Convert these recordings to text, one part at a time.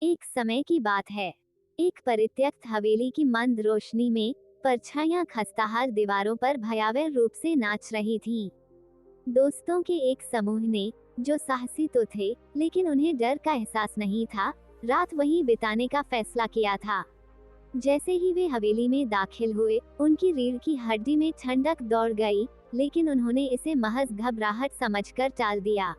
एक समय की बात है। एक परित्यक्त हवेली की मंद रोशनी में परछाइयां खस्ताहाल दीवारों पर भयावह रूप से नाच रही थीं। दोस्तों के एक समूह ने, जो साहसी तो थे लेकिन उन्हें डर का एहसास नहीं था, रात वहीं बिताने का फैसला किया था। जैसे ही वे हवेली में दाखिल हुए, उनकी रीढ़ की हड्डी में ठंडक दौड़ गई, लेकिन उन्होंने इसे महज घबराहट समझकर टाल दिया।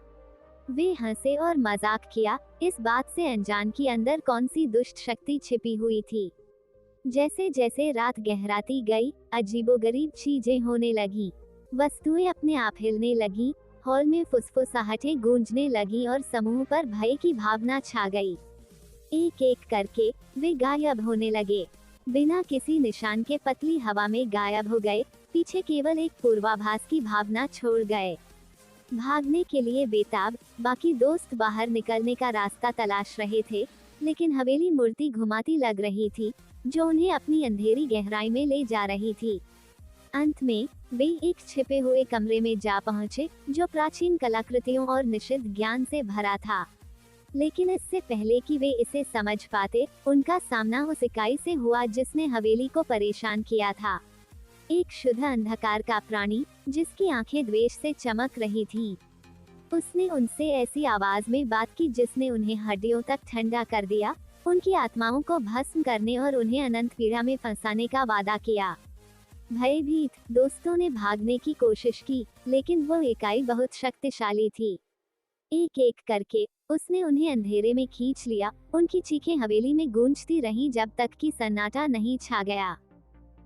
वे हंसे और मजाक किया, इस बात से अनजान कि अंदर कौन सी दुष्ट शक्ति छिपी हुई थी। जैसे जैसे रात गहराती गई, अजीबोगरीब चीजें होने लगी। वस्तुएं अपने आप हिलने लगी, हॉल में फुसफुसाहटें गूंजने लगी और समूह पर भय की भावना छा गई। एक एक करके वे गायब होने लगे, बिना किसी निशान के पतली हवा में गायब हो गए, पीछे केवल एक पूर्वाभास की भावना छोड़ गए। भागने के लिए बेताब, बाकी दोस्त बाहर निकलने का रास्ता तलाश रहे थे, लेकिन हवेली मूर्ति घुमाती लग रही थी, जो उन्हें अपनी अंधेरी गहराई में ले जा रही थी। अंत में वे एक छिपे हुए कमरे में जा पहुंचे, जो प्राचीन कलाकृतियों और निषिद्ध ज्ञान से भरा था। लेकिन इससे पहले कि वे इसे समझ पाते, उनका सामना उस इकाई से हुआ जिसने हवेली को परेशान किया था। एक शुद्ध अंधकार का प्राणी, जिसकी आंखें द्वेष से चमक रही थीं। उसने उनसे ऐसी आवाज में बात की जिसने उन्हें हड्डियों तक ठंडा कर दिया, उनकी आत्माओं को भस्म करने और उन्हें अनंत पीड़ा में फंसाने का वादा किया। भयभीत दोस्तों ने भागने की कोशिश की, लेकिन वो इकाई बहुत शक्तिशाली थी। एक एक करके उसने उन्हें अंधेरे में खींच लिया, उनकी चीखें हवेली में गूंजती रहीं जब तक कि सन्नाटा नहीं छा गया।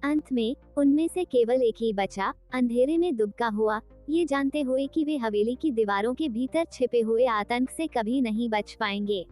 अंत में उनमें से केवल एक ही बचा, अंधेरे में दुबका हुआ, ये जानते हुए कि वे हवेली की दीवारों के भीतर छिपे हुए आतंक से कभी नहीं बच पाएंगे।